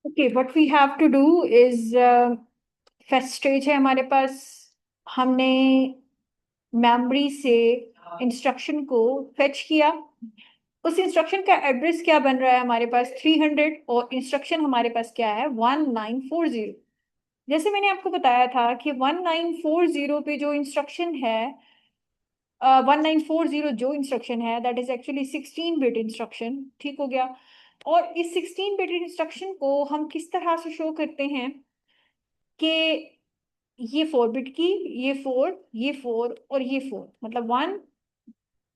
Okay, what we have to do is first stage है हमारे पास। हमने मेमोरी से इंस्ट्रक्शन को फेच किया। उस इंस्ट्रक्शन का एड्रेस क्या बन रहा है हमारे पास 300, और इंस्ट्रक्शन हमारे पास क्या है 1940। जैसे मैंने आपको बताया था कि 1940 पे जो इंस्ट्रक्शन है, 1940 जो इंस्ट्रक्शन है that is actually 16 bit instruction. ठीक हो गया। और इस 16 बिट इंस्ट्रक्शन को हम किस तरह से शो करते हैं कि ये 4 बिट की, ये 4, ये 4 और ये 4, मतलब वन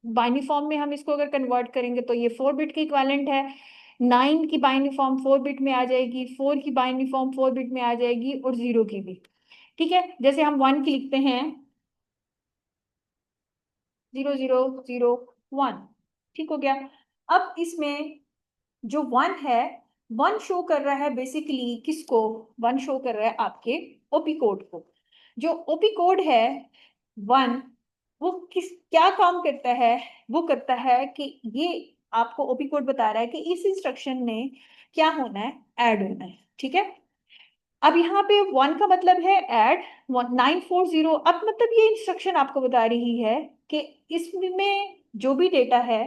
बाइनरी फॉर्म में हम इसको अगर कन्वर्ट करेंगे तो ये 4 बिट की इक्वालेंट है। 9 की बाइनरी फॉर्म 4 बिट में आ जाएगी, 4 की बाइनरी फॉर्म 4 बिट में आ जाएगी, और 0 की भी। ठीक है, जैसे हम 1 की लिखते हैं 0001। ठीक हो गया। अब इसमें जो 1 है, 1 शो कर रहा है बेसिकली किसको? 1 शो कर रहा है आपके ओपी कोड को। जो ओपी कोड है 1, वो किस क्या काम करता है? वो करता है कि ये आपको ओपी कोड बता रहा है कि इस इंस्ट्रक्शन में क्या होना है, ऐड होना है। ठीक है। अब यहाँ पे 1 का मतलब है ऐड 940। अब मतलब ये इंस्ट्रक्शन आपको बता रही है कि इसमें जो भी डेटा है,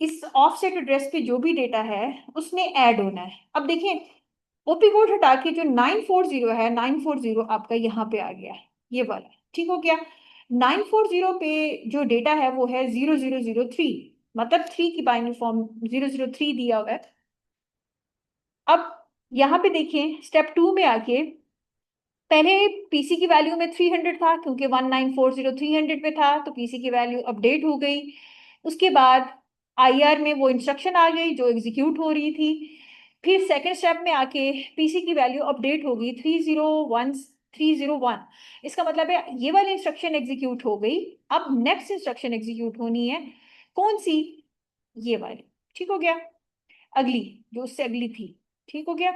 इस ऑफसेट एड्रेस पे जो भी डेटा है उसमें ऐड होना है। अब देखिए, ओपी कोड हटा के जो 940 है, 940 आपका यहाँ पे आ गया है, ये वाला। ठीक हो गया। 940 पे जो डेटा है वो है 0003, मतलब 3 की बाइनरी फॉर्म 003 दिया हुआ है। अब यहाँ पे देखें स्टेप 2 में आके, पहले पीसी की वैल्यू में 300 था, क्योंकि 1940 300 पे था तो पीसी की वैल्यू अपडेट हो गई। उसके बाद आईआर में वो इंस्ट्रक्शन आ गई जो एग्जीक्यूट हो रही थी। फिर सेकंड स्टेप में आके पीसी की वैल्यू अपडेट हो गई 301 इसका मतलब है ये वाली इंस्ट्रक्शन एग्जीक्यूट हो गई। अब नेक्स्ट इंस्ट्रक्शन एग्जीक्यूट होनी है, कौन सी? ये वाली। ठीक हो गया। अगली, जो उससे अगली थी। ठीक हो गया।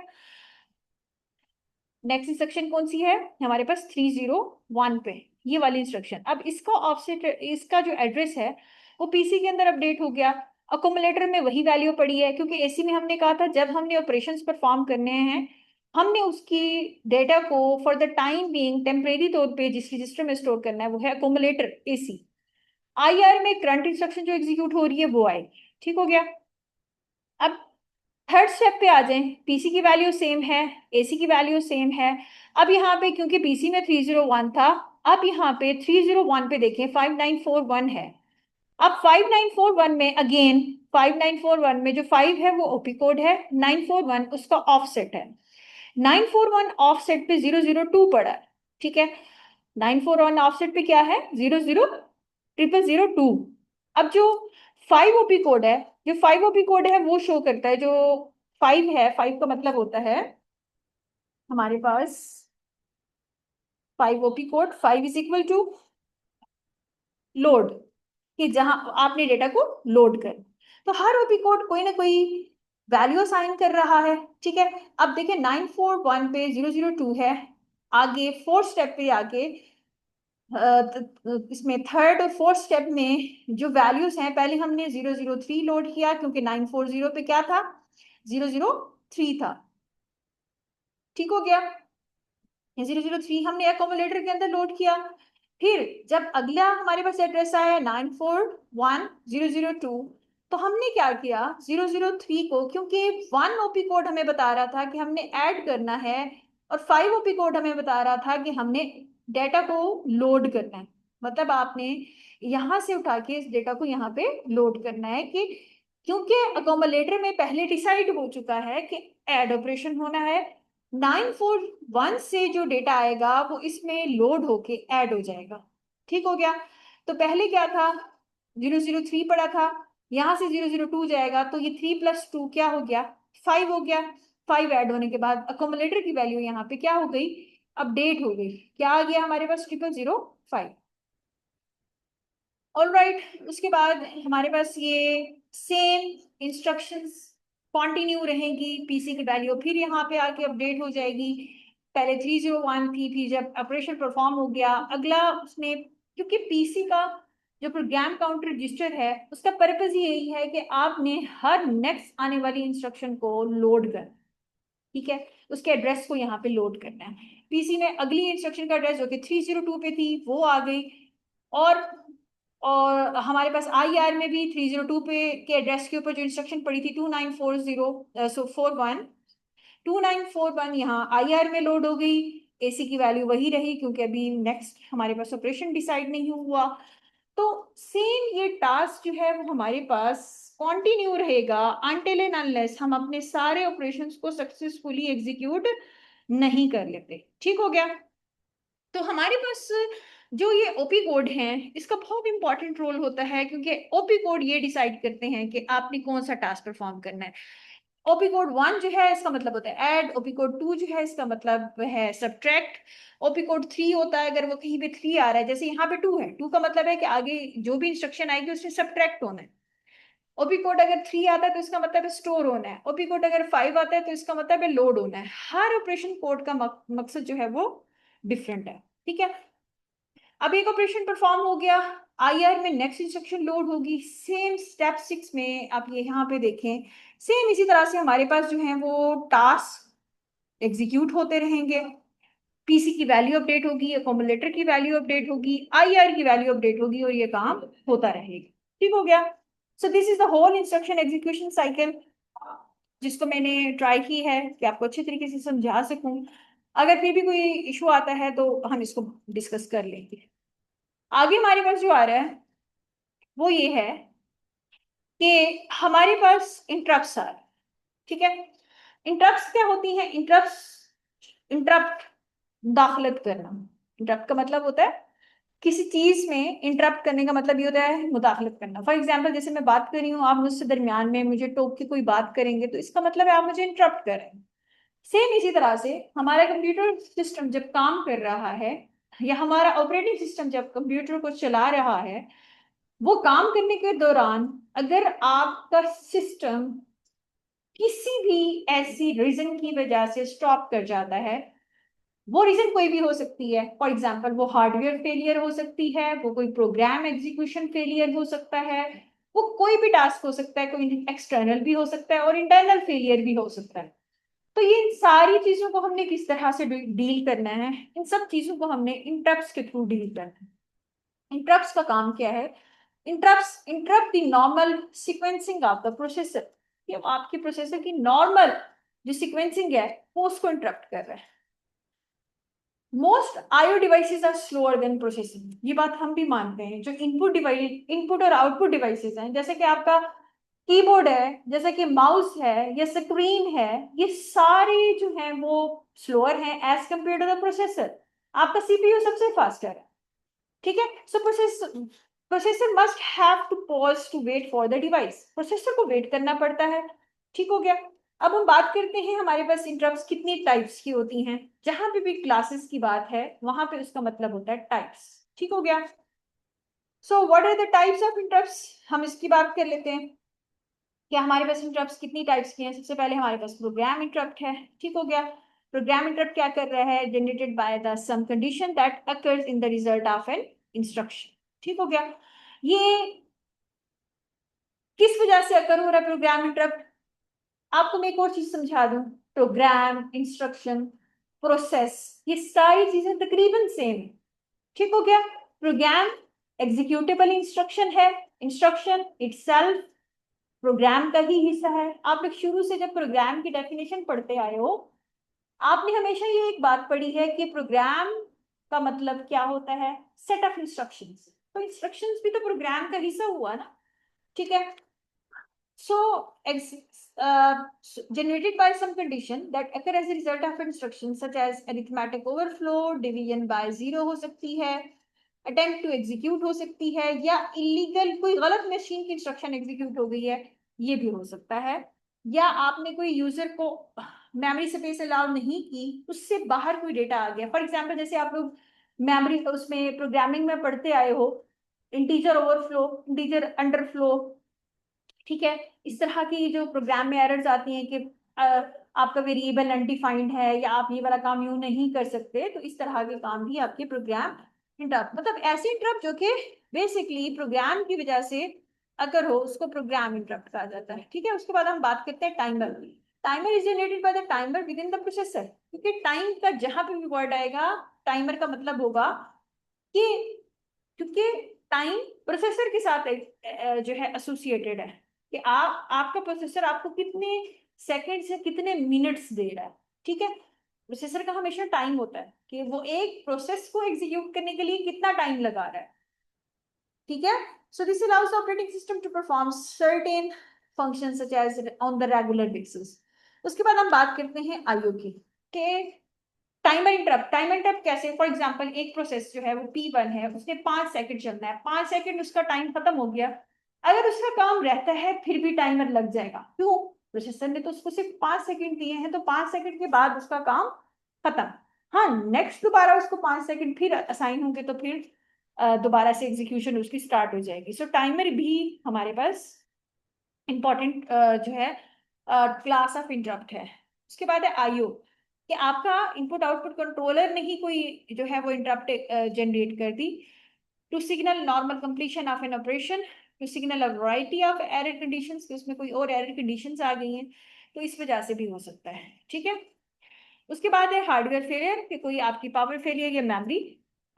नेक्स्ट इंस्ट्रक्शन कौन सी है हमारे पास? 301 पे, ये वाली इंस्ट्रक्शन। अब इसका ऑफसेट, इसका जो एड्रेस है वो पीसी के अंदर अपडेट हो गया। अकोमुलेटर में वही वैल्यू पड़ी है, क्योंकि एसी में हमने कहा था जब हमने ऑपरेशंस परफॉर्म करने हैं हमने उसकी डेटा को for the time being temporary तौर पे जिस रजिस्टर में स्टोर करना है वो है अकोमुलेटर एसी। आईआर में करंट इंस्ट्रक्शन जो एग्जीक्यूट हो रही है वो आएगी। ठीक हो गया। अब थर्ड स्टेप पे आ जाएं, पीसी की वैल्यू सेम है, एसी की वैल्यू सेम है। अब यहाँ पे क्योंकि पीसी में 301 था, अब यहाँ पे 301 पे देखें 5941 है। अब 5941 में अगेन, 5941 में जो 5 है वो ओपी कोड है, 941 उसका ऑफसेट है। 941 ऑफसेट पे 002 पड़ा है। ठीक है। 941 ऑफसेट पे क्या है? 000002। अब जो 5 ओपी कोड है, जो 5 ओपी कोड है वो शो करता है, जो 5 है, 5 का मतलब होता है हमारे पास 5 opcode, 5 is equal to load, कि जहां आपने डेटा को लोड कर। तो हर ओपी कोड कोई ना कोई वैल्यू असाइन कर रहा है। ठीक है। अब देखिए 941 पे 002 है। आगे फोर्थ स्टेप पे आके इसमें थर्ड और फोर्थ स्टेप में जो वैल्यूज हैं, पहले हमने 003 लोड किया क्योंकि 940 पे क्या था? 003 था। ठीक हो गया। 003 हमने अकोमोडेटर के अंदर लोड किया। फिर जब अगला हमारे पास एड्रेस आया 941 002, तो हमने क्या किया? 003 को, क्योंकि 1 ओपी कोड हमें बता रहा था कि हमने ऐड करना है, और 5 ओपी कोड हमें बता रहा था कि हमने डेटा को लोड करना है। मतलब आपने यहां से उठा के इस डेटा को यहाँ पे लोड करना है, कि क्योंकि अकोमोलेटर में पहले डिसाइड हो चुका है कि ऐड ऑपरेशन होना है। 941 से जो डेटा आएगा वो इसमें लोड होके ऐड हो जाएगा। ठीक हो गया। तो पहले क्या था? 003 पड़ा था, यहां से 002 जाएगा तो ये 3 + 2 क्या हो गया? 5 हो गया। 5 ऐड होने के बाद अकोमोलेटर की वैल्यू यहाँ पे क्या हो गई? अपडेट हो गई। क्या आ गया हमारे पास? 0005। All right. उसके बाद हमारे पास ये सेम इंस्ट्रक्शंस कंटिन्यू रहेंगी, पीसी की वैल्यू फिर यहाँ पे आके अपडेट हो जाएगी। पहले 301 थी, फिर जब ऑपरेशन परफॉर्म हो गया अगला उसमें, क्योंकि पीसी का जो प्रोग्राम काउंटर रजिस्टर है उसका पर्पज ही यही है कि आपने हर नेक्स्ट आने वाली इंस्ट्रक्शन को लोड करना। ठीक है, उसके एड्रेस को यहाँ पे लोड करना है। पीसी में अगली इंस्ट्रक्शन का एड्रेस जो कि 302 पे थी वो आ गई, और हमारे पास आईआर में भी 302 पे के एड्रेस के ऊपर जो इंस्ट्रक्शन पड़ी थी 2941 यहाँ आईआर में लोड हो गई। एसी की वैल्यू वही रही क्योंकि अभी नेक्स्ट हमारे पास ऑपरेशन डिसाइड नहीं हुआ। तो सेम ये टास्क जो है वो हमारे पास कंटिन्यू रहेगा अनटिल एंड अनलेस हम अपने सारे ऑपरेशंस को सक्सेसफुली एग्जीक्यूट नहीं कर लेते। ठीक हो गया। तो हमारे पास जो ये ओपी कोड है इसका बहुत इंपॉर्टेंट रोल होता है, क्योंकि ओपी कोड ये डिसाइड करते हैं कि आपने कौन सा टास्क परफॉर्म करना है। ओपी कोड 1 जो है इसका मतलब होता है ऐड, ओपी कोड 2 जो है इसका मतलब है सब्ट्रैक्ट, ओपी कोड 3 होता है अगर वो कहीं पे 3 आ रहा है, जैसे यहाँ पे 2 है, 2 का मतलब है कि आगे जो भी इंस्ट्रक्शन आएगी उसमें सब्ट्रैक्ट होना है। ओपी कोड अगर 3 आता है तो इसका मतलब है स्टोर होना है, ओपी कोड अगर 5 आता है तो इसका मतलब है लोड होना है। हर ऑपरेशन कोड का मकसद जो है वो डिफरेंट है। ठीक है, अब एक ऑपरेशन परफॉर्म हो गया, आईआर में नेक्स्ट इंस्ट्रक्शन लोड होगी। सेम स्टेप 6 में आप ये यहाँ पे देखें, सेम इसी तरह से हमारे पास जो है वो टास्क एग्जीक्यूट होते रहेंगे। पीसी की वैल्यू अपडेट होगी, अकोमोडेटर की वैल्यू अपडेट होगी, आईआर की वैल्यू अपडेट होगी, और ये काम होता रहेगा। ठीक हो गया। So this is the whole instruction execution cycle, जिसको मैंने ट्राई की है कि आपको अच्छे तरीके से समझा सकूं। अगर फिर भी कोई इशू आता है तो हम इसको डिस्कस कर लेंगे। आगे हमारे पास जो आ रहा है वो ये है कि हमारे पास इंटरप्ट्स आ रहे हैं। ठीक है, इंटरप्ट्स क्या होती हैं? इंटरप्ट दाखिलत करना। इंटरप्ट का मतलब होता है किसी चीज में इंटरप्ट करने का मतलब ये होता है मुदाखलत करना। फॉर एग्जाम्पल जैसे मैं बात कर रही हूँ, आप मुझसे दरमियान में मुझे टोक के कोई बात करेंगे तो इसका मतलब है आप मुझे इंटरप्ट कर रहे हैं। सेम इसी तरह से हमारा कंप्यूटर सिस्टम जब काम कर रहा है, या हमारा ऑपरेटिंग सिस्टम जब कंप्यूटर को चला रहा है, वो काम करने के दौरान अगर आपका सिस्टम किसी भी ऐसी रीजन की वजह से स्टॉप कर जाता है, वो रीजन कोई भी हो सकती है। फॉर एग्जाम्पल वो हार्डवेयर फेलियर हो सकती है, वो कोई प्रोग्राम एग्जीक्यूशन फेलियर हो सकता है, वो कोई भी टास्क हो सकता है, कोई एक्सटर्नल भी हो सकता है और इंटरनल फेलियर भी हो सकता है। तो ये इन सारी चीजों को हमने किस तरह से डील करना है? इन सब चीजों को हमने इंटरप्ट्स के थ्रू डील करना है। इंटरप्ट्स का काम क्या है? Interrupt the normal sequencing of the processor. ये आपके प्रोसेसर की नॉर्मल जो सीक्वेंसिंग है वो उसको इंटरप्ट कर रहा है। Most IO devices are slower than processing, ये बात हम भी मानते हैं। जो इनपुट और आउटपुट डिवाइसेस हैं, जैसे कि आपका कीबोर्ड है, जैसे कि माउस है या स्क्रीन है, ये सारे जो हैं वो स्लोअर हैं as compare to the processor. आपका सीपीयू सबसे फास्टर है। ठीक है, so processor must have to pause to wait for the device, processor को वेट करना पड़ता है। ठीक हो गया। अब हम बात करते हैं हमारे पास इंटरप्ट्स कितनी टाइप्स की होती हैं। जहां पे भी क्लासेस की बात है वहां पे उसका मतलब होता है टाइप्स। ठीक हो गया। So what are the types of interrupts, हम इसकी बात कर लेते हैं कि हमारे पास इंटरप्ट्स कितनी टाइप्स की हैं। सबसे पहले हमारे पास प्रोग्राम इंटरप्ट है। ठीक हो गया। प्रोग्राम इंटरप्ट क्या कर रहा है? Generated by the some condition that occurs in the result of an instruction. ठीक हो गया। ये किस वजह से अकर हो रहा है प्रोग्राम इंटरप्ट? आपको मैं एक और चीज समझा दूं। प्रोग्राम, इंस्ट्रक्शन, प्रोसेस, ये सारी चीजें तकरीबन सेम है। ठीक हो गया। प्रोग्राम एग्जीक्यूटेबल इंस्ट्रक्शन है, इंस्ट्रक्शन इटसेल्फ प्रोग्राम का ही हिस्सा है। आप लोग शुरू से जब प्रोग्राम की डेफिनेशन पढ़ते आए हो, आपने हमेशा ये एक बात पढ़ी है कि प्रोग्राम का मतलब क्या होता है? Set of instructions. तो इंस्ट्रक्शंस भी तो प्रोग्राम का हिस्सा हुआ ना। ठीक है। So, generated by some condition that occur as a result of instructions such as arithmetic overflow, division by zero हो सकती है, attempt to execute हो सकती है, या illegal कोई गलत मशीन की इंस्ट्रक्शन एग्जीक्यूट हो गई है, ये भी हो सकता है। या आपने कोई यूजर को मेमोरी स्पेस अलाउ नहीं की, उससे बाहर कोई डेटा आ गया। फॉर एग्जाम्पल जैसे आप लोग मेमोरी उसमें प्रोग्रामिंग में पढ़ते आए हो, इंटीजर ओवरफ्लो, इंटीजर अंडरफ्लो। ठीक है, इस तरह की जो प्रोग्राम में एरर्स आती हैं कि आपका वेरिएबल अनडिफाइंड है या आप ये वाला काम यूं नहीं कर सकते, तो इस तरह के काम भी आपके प्रोग्राम इंटरप्ट, मतलब ऐसे इंटरप्ट जो कि बेसिकली प्रोग्राम की वजह से अगर हो उसको प्रोग्राम इंटरप्ट कहा जाता है। ठीक है, उसके बाद हम बात करते हैं timer. Timer is generated by the timer with in the processor, क्योंकि टाइम का जहां पे भी वर्ड आएगा टाइमर का मतलब होगा कि, क्योंकि टाइम प्रोसेसर के साथ जो है एसोसिएटेड है, कि आपका प्रोसेसर आपको कितने सेकंड से कितने मिनट्स दे रहा है। ठीक है, प्रोसेसर का हमेशा टाइम होता है कि वो एक प्रोसेस को एग्जीक्यूट करने के लिए कितना टाइम लगा रहा है। ठीक है, so this allows the operating system to perform certain function such as on the regular basis. उसके बाद हम बात करते हैं आईओ की, कि टाइमर इंटरप्ट कैसे, फॉर एग्जांपल एक प्रोसेस जो है वो P1 है, उसने 5 सेकंड चलना है, 5 सेकंड उसका टाइम खत्म हो गया, अगर उसका काम रहता है फिर भी टाइमर लग जाएगा। क्यों? प्रोसेसर ने तो उसको सिर्फ 5 सेकंड दिए हैं, तो 5 सेकंड के बाद उसका काम खत्म। हाँ, नेक्स्ट दोबारा उसको 5 सेकंड फिर असाइन होंगे, तो फिर दोबारा से एग्जीक्यूशन उसकी स्टार्ट हो जाएगी। सो टाइमर भी हमारे पास इंपॉर्टेंट जो है क्लास ऑफ इंटरप्ट है। उसके बाद है आईओ, कि आपका इनपुट आउटपुट कंट्रोलर ने ही कोई जो है वो इंटरप्ट जनरेट कर दी, to signal normal completion of an operation, to signal a variety of error conditions, कि उसमें कोई और एरर कंडीशंस आ गई हैं, तो इस वजह से भी हो सकता है। ठीक है, उसके बाद है हार्डवेयर फेलियर, कि कोई आपकी पावर फेलियर या मेमोरी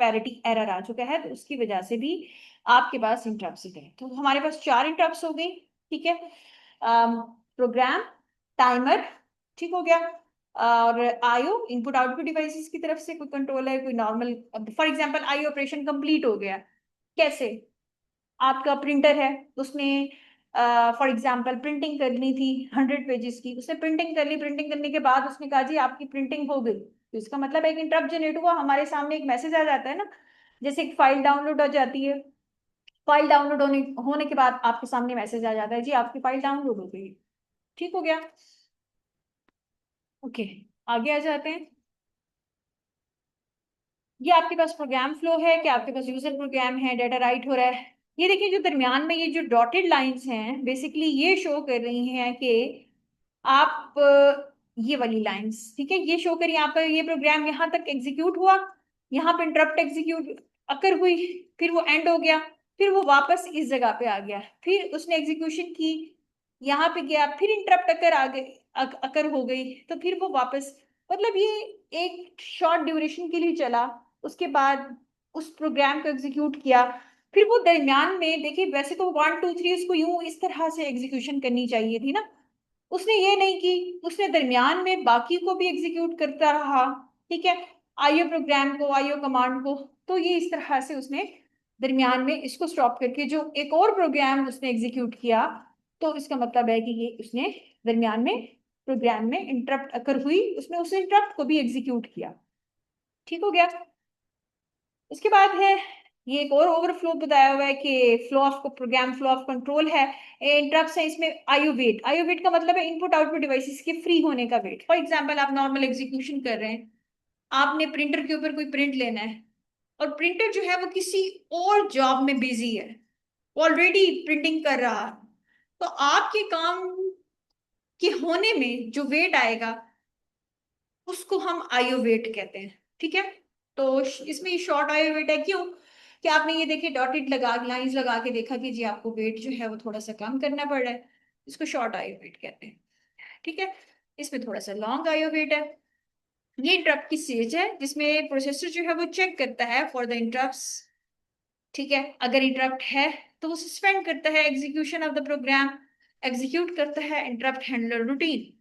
पैरिटी एरर आ चुका है, तो उसकी वजह से भी आपके पास इंटरप्ट्स गए। तो हमारे पास 4 इंटरप्ट्स हो गई। ठीक है, प्रोग्राम, टाइमर, ठीक हो गया, और आईओ इनपुट आउटपुट डिवाइसेस की तरफ से, कोई कंट्रोलर, कोई normal, for example IO operation complete हो गया कैसे? आपका प्रिंटर है, उसने फॉर एग्जांपल प्रिंटिंग करनी थी 100 पेजेस की, उसने प्रिंटिंग कर ली, प्रिंटिंग करने के बाद उसने कहा जी आपकी प्रिंटिंग हो गई, तो इसका मतलब एक इंटरप्ट जनरेट हुआ, हमारे सामने एक मैसेज आ जाता है ना, जैसे एक फाइल डाउनलोड हो जाती है, फाइल डाउनलोड होने के बाद आपके सामने मैसेज आ जाता है जी आपकी फाइल डाउनलोड हो गई। ठीक हो गया। ओके, आगे आ जाते हैं। ये आपके पास प्रोग्राम फ्लो है, कि आपके पास यूजर प्रोग्राम है, डाटा राइट हो रहा है। ये देखिए, जो दरमियान में ये जो डॉटेड लाइंस हैं, बेसिकली ये शो कर रही हैं कि आप ये वाली लाइंस, ठीक है, ये शो करिए आपका ये प्रोग्राम यहाँ तक एग्जीक्यूट हुआ, यहाँ पे इंटरप्ट एग्जीक्यूट अकर हुई, फिर वो एंड हो गया, फिर वो वापस इस जगह पे आ गया, फिर उसने एग्जीक्यूशन की, यहाँ पे गया, फिर इंटरप्ट अकर आ गई, अकर हो गई, तो फिर वो वापस, मतलब ये एक शॉर्ट ड्यूरेशन के लिए चला, उसके बाद उस प्रोग्राम को एग्जीक्यूट किया, फिर वो दरमियान में देखिए, वैसे तो 1 2 3 उसको यूं इस तरह से एग्जीक्यूशन करनी चाहिए थी ना, उसने ये नहीं की, उसने दरमियान में बाकी को भी एग्जीक्यूट करता रहा। ठीक है, आईओ प्रोग्राम को, आईओ कमांड को, तो ये इस तरह से उसने दरमियान में इसको स्टॉप करके जो एक और प्रोग्राम उसने एग्जीक्यूट किया, तो इसका मतलब है कि ये उसने दरमियान में प्रोग्राम में इंटरप्ट अकर हुई, उसने उस इंटरप्ट को भी एग्जीक्यूट किया। ठीक हो गया। इसके बाद है, ये एक और ओवरफ्लो बताया हुआ है कि flow of program flow of control है, इंटरप्ट है इसमें आईओ वेट, आईओ वेट का मतलब है इनपुट आउटपुट डिवाइसेस के फ्री होने का वेट। फॉर एग्जांपल आप नॉर्मल एग्जीक्यूशन कर रहे हैं, आपने प्रिंटर के ऊपर कोई प्रिंट लेना है, और प्रिंटर जो है वो किसी और जॉब में बिजी है, ऑलरेडी प्रिंटिंग कर रहा है, तो आपके काम के होने में जो वेट आएगा उसको हम आईओ वेट कहते हैं। ठीक है, तो इसमें शॉर्ट आईओ वेट है, क्यों? कि आपने ये देखिए डॉटेड लगा लाइंस लगा के देखा कि जी आपको वेट जो है वो थोड़ा सा कम करना पड़ रहा है, इसको शॉर्ट आईओ वेट कहते हैं। ठीक है, इसमें थोड़ा सा लॉन्ग आईओ वेट है। ये इंटरप्ट की स्टेज है जिसमें प्रोसेसर जो है वो चेक करता है फॉर द इंटरप्ट्स। ठीक है, अगर इंटरप्ट है तो वो सस्पेंड करता है execution of the program, execute करता है इंटरप्ट हैंडलर रूटीन।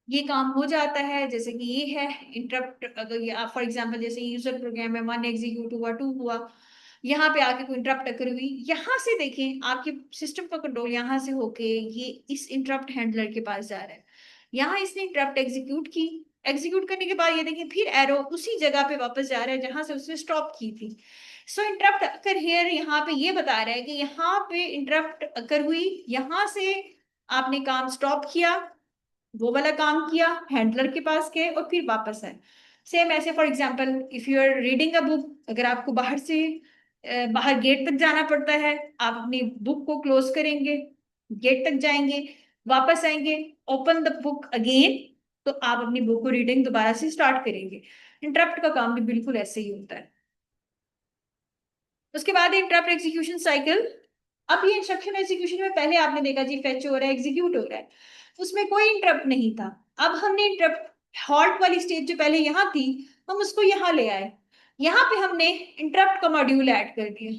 ये काम हो जाता है, जैसे कि ये है इंटरप्ट, अगर ये फॉर एग्जांपल जैसे यूजर प्रोग्राम है, 1 एग्जीक्यूट हुआ, 2 हुआ, यहाँ पे आके कोई इंटरप्ट अकर हुई, यहाँ से देखें आपके सिस्टम का कंट्रोल यहाँ से होके ये इस इंटरप्ट हैंडलर के पास जा रहा है, यहाँ इसने इंटरप्ट एग्जीक्यूट की, एग्जीक्यूट करने के बाद ये देखिए फिर एरो उसी जगह पे वापस जा रहा है जहां से उसने स्टॉप की थी। सो इंटरप्ट अकर हियर यहाँ पे ये बता रहा है कि यहाँ पे इंटरप्ट अकर हुई, यहाँ से आपने काम स्टॉप किया, वो वाला काम किया, हैंडलर के पास गए और फिर वापस आए। सेम ऐसे for example if you are reading a book, अगर आपको बाहर से बाहर गेट तक जाना पड़ता है, आप अपनी बुक को क्लोज करेंगे, गेट तक जाएंगे, वापस आएंगे, ओपन द बुक अगेन, तो आप अपनी बुक को रीडिंग दोबारा से स्टार्ट करेंगे। इंटरप्ट का काम भी बिल्कुल ऐसे ही होता है। उसके बाद इंटरप्ट एग्जीक्यूशन साइकिल। अब ये इंस्ट्रक्शन एग्जीक्यूशन में पहले आपने देखा जी फेच हो रहा है, एग्जीक्यूट हो रहा है, उसमें कोई इंटरप्ट नहीं था। अब हमने इंटरप्ट हॉल्ट वाली स्टेज जो पहले यहाँ थी, हम उसको यहाँ ले आए। यहाँ पे हमने इंटरप्ट का मॉड्यूल ऐड कर दिया।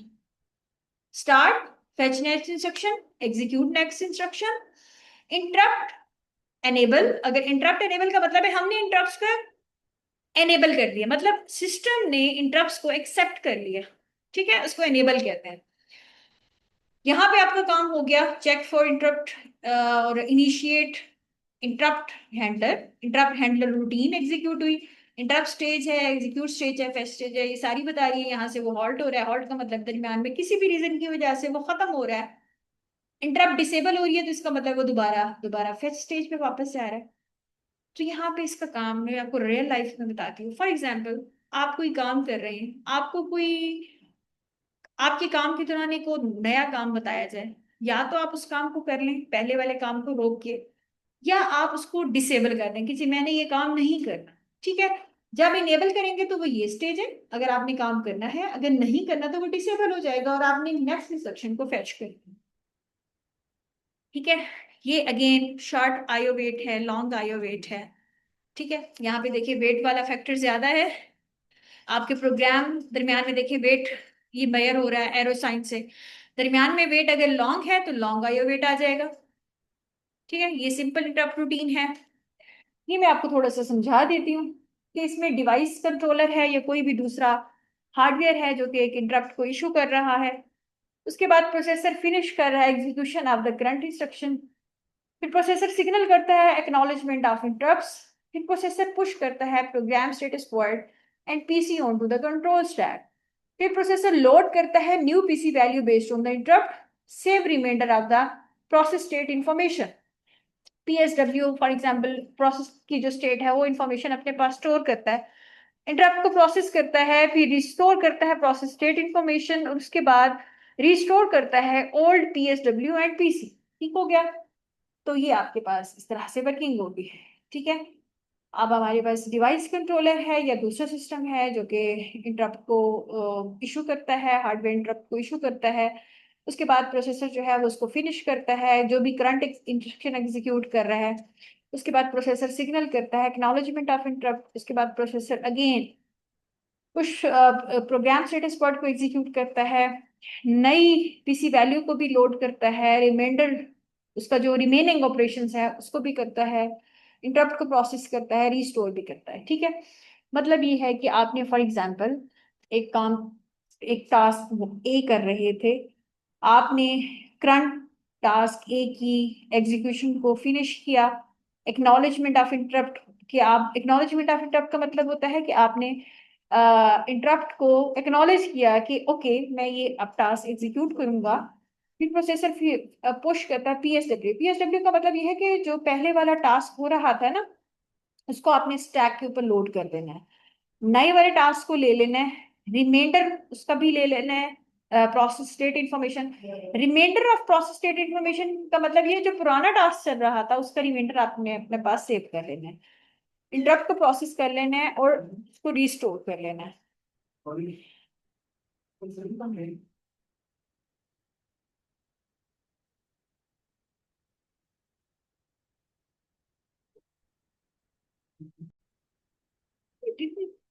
Start, fetch next instruction, execute next instruction, interrupt enable. अगर इंटरप्ट एनेबल का मतलब है हमने इंटरप्ट्स को एनेबल कर दिया, मतलब सिस्टम ने इंटरप्ट्स को एक्सेप्ट कर लिया। ठीक है, उसको एनेबल कहते हैं। यहाँ पे आपका काम हो गया चेक फॉर इंटरप्ट और initiate interrupt handler. Interrupt handler routine execute हुई। इंटरप्ट स्टेज है, एग्जीक्यूट स्टेज है, फेच स्टेज है, ये सारी बता रही है। यहाँ से वो हॉल्ट हो रहा है, हॉल्ट का मतलब दरमियान में किसी भी रीजन की वजह से वो खत्म हो रहा है। इंटरप्ट डिसेबल हो रही है तो इसका मतलब वो दोबारा दोबारा फेच स्टेज पे वापस जा रहा है। तो यहाँ पे इसका काम मैं आपको रियल लाइफ में बताती हूँ। फॉर एग्जाम्पल, आप कोई काम कर रहे हैं, आपको कोई आपके काम के दौरान एक और नया काम बताया जाए, या तो आप उस काम को कर लें पहले वाले काम को रोक के, या आप उसको डिसेबल कर दें कि जी मैंने ये काम नहीं करना। ठीक है, जब इनेबल करेंगे तो वो ये स्टेज है, अगर आपने काम करना है, अगर नहीं करना तो वो डिसेबल हो जाएगा और आपने नेक्स्ट इंस्ट्रक्शन को फेच कर दिया। ठीक है, ये अगेन शॉर्ट आईओ वेट है, लॉन्ग आईओ वेट है। ठीक है, यहाँ पे देखिए वेट वाला फैक्टर ज्यादा है। आपके प्रोग्राम दरमियान में देखिए वेट ये मेजर हो रहा है एरो साइन से। दरमियान में वेट अगर लॉन्ग है तो लॉन्ग आईओ वेट आ जाएगा। ठीक है, ये सिंपल इंटरप्ट रूटीन है। ये मैं आपको थोड़ा सा समझा देती हूँ कि इसमें डिवाइस कंट्रोलर है या कोई भी दूसरा हार्डवेयर है जो कि एक इंटरप्ट को इशू कर रहा है। उसके बाद प्रोसेसर फिनिश कर रहा है execution of the current instruction. फिर प्रोसेसर सिग्नल करता है एक्नॉलेजमेंट ऑफ इंटरप्ट्स। फिर प्रोसेसर पुश करता है program status word and PC onto the control stack. फिर प्रोसेसर लोड करता है new PC value based on the interrupt, save reminder of the process state information. PSW for example process की जो state है वो information अपने पास store करता है, इंटरप्ट को प्रोसेस करता है, फिर रिस्टोर करता है प्रोसेस स्टेट इंफॉर्मेशन, और उसके बाद रिस्टोर करता है ओल्ड पीएसडब्ल्यू एंड पीसी। ठीक हो गया। तो ये आपके पास इस तरह से वर्किंग होगी। ठीक है, अब हमारे पास डिवाइस कंट्रोलर है या दूसरा सिस्टम है जो कि इंटरप्ट को इशू करता है, हार्डवेयर इंटरप्ट को इशू करता है। उसके बाद प्रोसेसर जो है वो उसको फिनिश करता है, जो भी करंट इंस्ट्रक्शन एग्जीक्यूट कर रहा है। उसके बाद प्रोसेसर सिग्नल करता है एक्नॉलेजमेंट ऑफ इंटरप्ट। उसके बाद प्रोसेसर अगेन कुछ प्रोग्राम स्टेटस कोड को एग्जीक्यूट करता है, नई पीसी वैल्यू को भी लोड करता है, रिमाइंडर उसका जो रिमेनिंग ऑपरेशंस है उसको भी करता है, इंटरप्ट को प्रोसेस करता है, रीस्टोर भी करता है। ठीक है, मतलब ये है कि आपने फॉर एग्जांपल एक काम, एक टास्क ए कर रहे थे, आपने करंट टास्क ए की एग्जीक्यूशन को फिनिश किया। एक्नॉलेजमेंट ऑफ इंटरप्ट कि आप एक्नॉलेजमेंट ऑफ इंटरप्ट का मतलब होता है कि आपने इंटरप्ट को एक्नॉलेज किया कि ओके मैं ये अब टास्क एग्जीक्यूट करूंगा। फिर प्रोसेसर फिर पुश करता है पीएसडब्ल्यू। पीएसडब्ल्यू का मतलब ये है कि जो पहले वाला टास्क हो रहा था ना उसको आपने स्टैक के ऊपर लोड कर देना है, नए वाले टास्क को ले लेना है, रिमाइंडर उसका भी ले लेना है, process state information. Reminder of process state information का मतलब ये जो पुराना टास्क चल रहा था उसका रिमाइंडर आपने अपने पास सेव कर लेना है, इंटरप्ट को प्रोसेस कर लेना है और उसको रीस्टोर कर लेना है।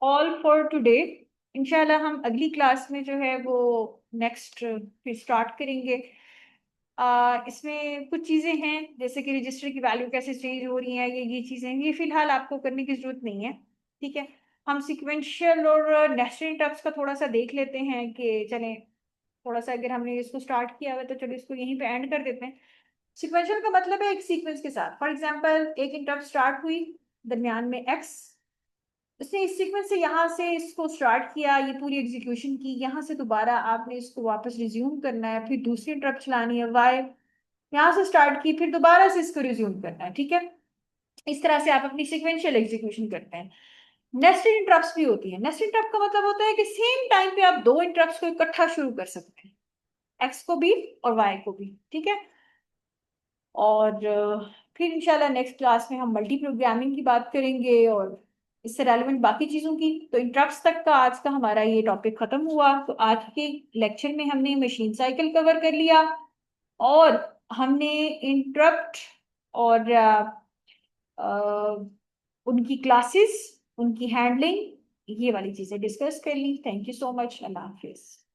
All for today. इंशाल्लाह हम अगली क्लास में जो है वो नेक्स्ट फिर स्टार्ट करेंगे। इसमें कुछ चीज़ें हैं जैसे कि रजिस्टर की वैल्यू कैसे चेंज हो रही है, ये चीज़ें ये फिलहाल आपको करने की जरूरत नहीं है। ठीक है, हम सिक्वेंशियल और नेस्टेड टर्म्स का थोड़ा सा देख लेते हैं कि चलें थोड़ा सा, अगर हमने इसको स्टार्ट किया हुआ है तो चलो इसको यहीं पे एंड कर देते हैं। सिक्वेंशियल का मतलब है एक सीक्वेंस के साथ। फॉर एग्जांपल एक इंटरप्ट स्टार्ट हुई, दरमियान में एक्स, उसने इस सीक्वेंस से यहाँ से इसको स्टार्ट किया, ये पूरी एग्जीक्यूशन की, यहाँ से दोबारा आपने इसको वापस रिज्यूम करना है, फिर दूसरी इंटरप्ट चलानी है वाई, यहाँ से स्टार्ट की फिर दोबारा से इसको रिज्यूम करना है। ठीक है, इस तरह से आप अपनी सिक्वेंशियल एग्जीक्यूशन करते हैं। नेस्टेड इंटरप्ट्स भी होती है। नेस्टेड इंटरप्ट का मतलब होता है कि सेम टाइम पे आप दो इंटरप्ट्स को इकट्ठा शुरू कर सकते हैं, एक्स को भी और वाई को भी। ठीक है, और फिर इंशाल्लाह नेक्स्ट क्लास में हम मल्टी प्रोग्रामिंग की बात करेंगे और इससे रेलिवेंट बाकी चीज़ों की। तो इंटरप्ट्स तक का आज का हमारा ये टॉपिक खत्म हुआ। तो आज के लेक्चर में हमने मशीन साइकिल कवर कर लिया और हमने इंटरप्ट और उनकी क्लासेस, उनकी हैंडलिंग, ये वाली चीजें डिस्कस कर ली। Thank you so much. अल्लाह हाफिज।